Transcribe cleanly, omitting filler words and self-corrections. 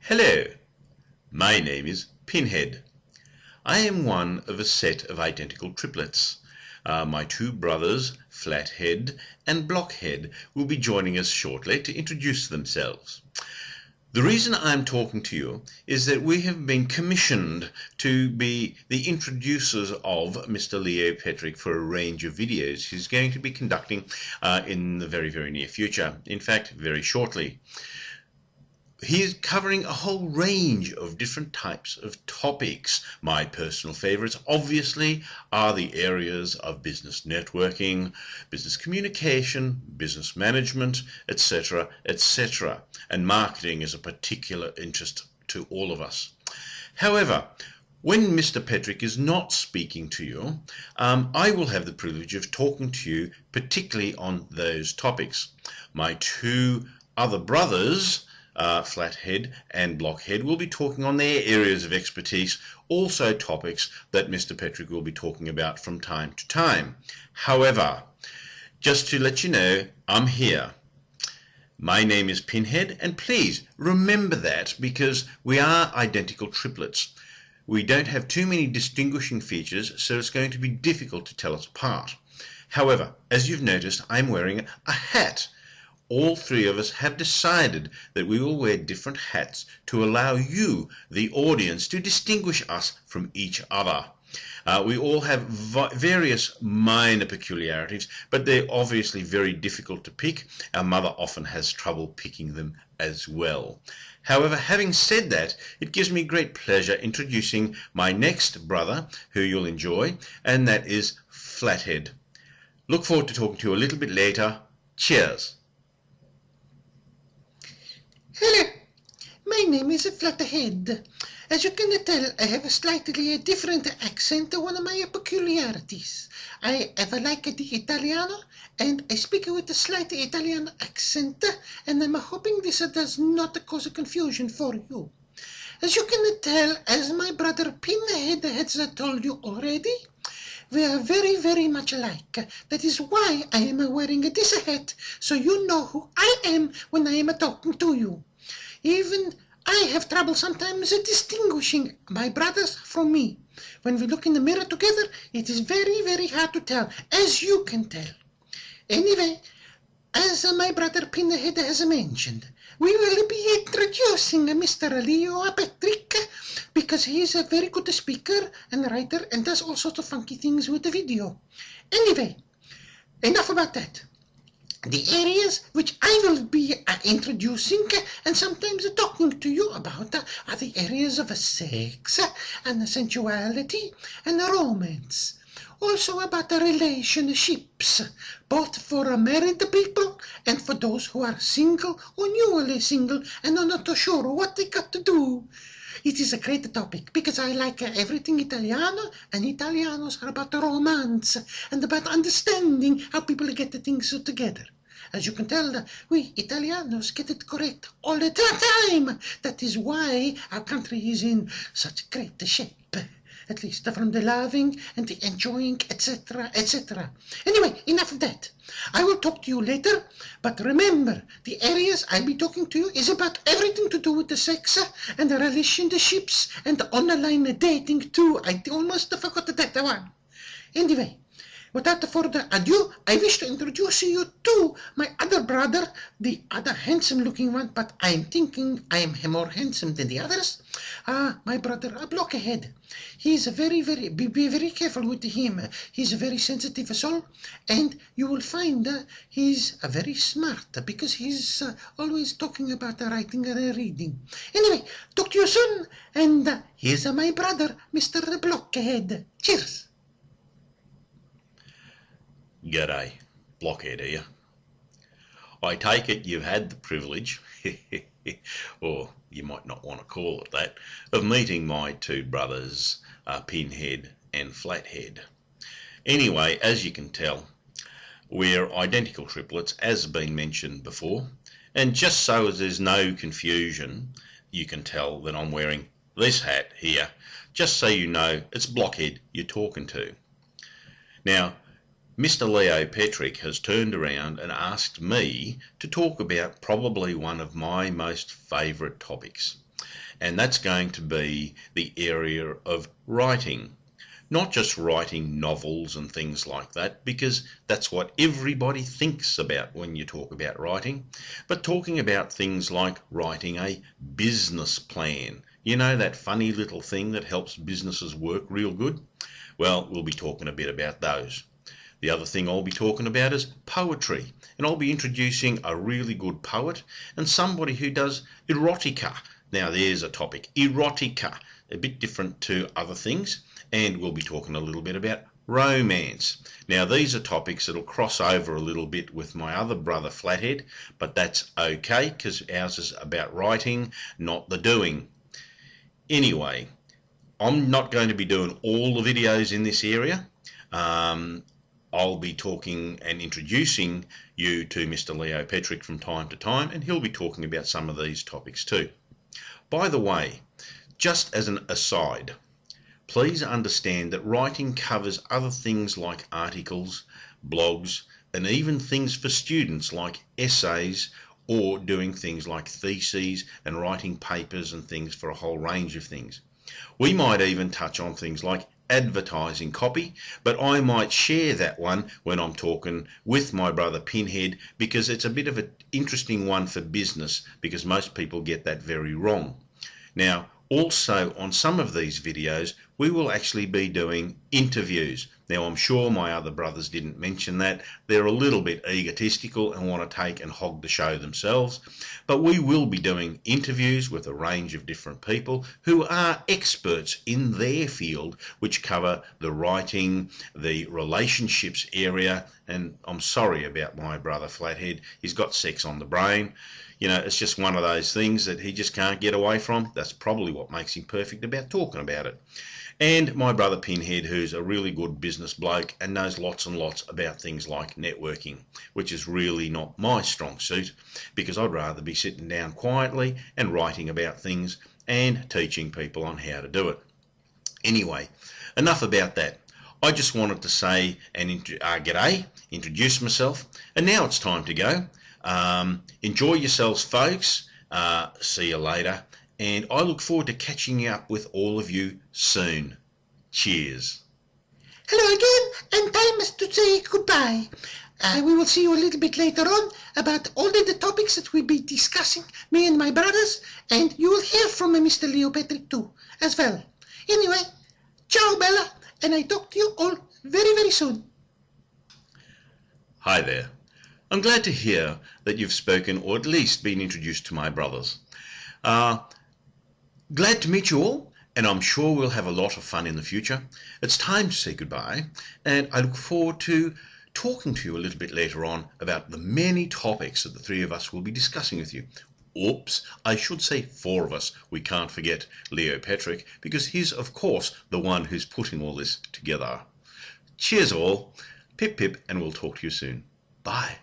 Hello, my name is Pinhead. I am one of a set of identical triplets. My two brothers, Flathead and Blockhead, will be joining us shortly to introduce themselves. The reason I'm talking to you is that we have been commissioned to be the introducers of Mr. Leo Petrick for a range of videos he's going to be conducting in the very, very near future. In fact, very shortly. He is covering a whole range of different types of topics. My personal favorites, obviously, are the areas of business networking, business communication, business management, etc., etc. And marketing is a particular interest to all of us. However, when Mr. Petrick is not speaking to you, I will have the privilege of talking to you particularly on those topics. My two other brothers, Flathead and Blockhead, will be talking on their areas of expertise, also topics that Mr. Petrick will be talking about from time to time. However, just to let you know, I'm here. My name is Pinhead, and please remember that, because we are identical triplets. We don't have too many distinguishing features, so it's going to be difficult to tell us apart. However, as you've noticed, I'm wearing a hat. All three of us have decided that we will wear different hats to allow you, the audience, to distinguish us from each other. We all have various minor peculiarities, but they're obviously very difficult to pick. Our mother often has trouble picking them as well. However, having said that, it gives me great pleasure introducing my next brother, who you'll enjoy, and that is Flathead. Look forward to talking to you a little bit later. Cheers. Hello, my name is Flathead. As you can tell, I have a slightly different accent, one of my peculiarities. I have like the Italiano, and I speak with a slight Italian accent, and I'm hoping this does not cause confusion for you. As you can tell, as my brother Pinhead has told you already, we are very, very much alike. That is why I am wearing this hat, so you know who I am when I am talking to you. Even I have trouble sometimes distinguishing my brothers from me. When we look in the mirror together, it is very, very hard to tell, as you can tell. Anyway, as my brother Pinhead has mentioned, we will be introducing Mr. Leo Petrick, because he is a very good speaker and writer and does all sorts of funky things with the video. Anyway, enough about that. The areas which I will be introducing and sometimes talking to you about are the areas of sex and sensuality and romance. Also about the relationships, both for married people and for those who are single or newly single and are not sure what they got to do. It is a great topic because I like everything Italiano, and Italianos are about romance and about understanding how people get the things together. As you can tell, we Italianos get it correct all the time. That is why our country is in such great shape. At least from the loving and the enjoying, etc., etc. Anyway, enough of that. I will talk to you later, but remember, the areas I'll be talking to you is about everything to do with the sex and the relationships and the online dating too. I almost forgot that one. Anyway, without further ado, I wish to introduce you to my other brother, the other handsome-looking one, but I'm thinking I am more handsome than the others. My brother Blockhead. He's be very careful with him. He's a very sensitive soul, and you will find he's very smart because he's always talking about writing and reading. Anyway, talk to you soon, and here's my brother, Mr. Blockhead. Cheers. G'day, Blockhead here. I take it you've had the privilege, or you might not want to call it that, of meeting my two brothers, Pinhead and Flathead. Anyway, as you can tell, we're identical triplets, as has been mentioned before, and just so as there's no confusion, you can tell that I'm wearing this hat here, just so you know it's Blockhead you're talking to. Now, Mr. Leo Petrick has turned around and asked me to talk about probably one of my most favourite topics. and that's going to be the area of writing. Not just writing novels and things like that, because that's what everybody thinks about when you talk about writing, but talking about things like writing a business plan. You know, that funny little thing that helps businesses work real good? Well, we'll be talking a bit about those. The other thing I'll be talking about is poetry, and I'll be introducing a really good poet and somebody who does erotica. Now there's a topic, erotica, a bit different to other things, and we'll be talking a little bit about romance. Now these are topics that'll cross over a little bit with my other brother Flathead, but that's okay because ours is about writing, not the doing. Anyway, I'm not going to be doing all the videos in this area. I'll be talking and introducing you to Mr. Leo Petrick from time to time, and he'll be talking about some of these topics too. By the way, just as an aside, please understand that writing covers other things like articles, blogs, and even things for students like essays or doing things like theses and writing papers and things for a whole range of things. We might even touch on things like advertising copy, but I might share that one when I'm talking with my brother Pinhead, because it's a bit of an interesting one for business, because most people get that very wrong. Now, also on some of these videos, we will actually be doing interviews. Now, I'm sure my other brothers didn't mention that. They're a little bit egotistical and want to take and hog the show themselves. But we will be doing interviews with a range of different people who are experts in their field, which cover the writing, the relationships area, and I'm sorry about my brother Flathead. He's got sex on the brain. You know, it's just one of those things that he just can't get away from. That's probably what makes him perfect about talking about it. And my brother Pinhead, who's a really good business bloke and knows lots and lots about things like networking, which is really not my strong suit, because I'd rather be sitting down quietly and writing about things and teaching people on how to do it. Anyway, enough about that. I just wanted to say g'day, introduce myself, and now it's time to go. Enjoy yourselves, folks. See you later. And I look forward to catching up with all of you soon. Cheers. Hello again, and time is to say goodbye. We will see you a little bit later on about all the topics that we'll be discussing, me and my brothers, and you will hear from Mr. Leo Petrick too, as well. Anyway, ciao Bella, and I talk to you all very, very soon. Hi there. I'm glad to hear that you've spoken or at least been introduced to my brothers. Glad to meet you all, and I'm sure we'll have a lot of fun in the future. It's time to say goodbye, and I look forward to talking to you a little bit later on about the many topics that the three of us will be discussing with you. Oops, I should say four of us. We can't forget Leo Petrick, because he's, of course, the one who's putting all this together. Cheers all, pip pip, and we'll talk to you soon. Bye.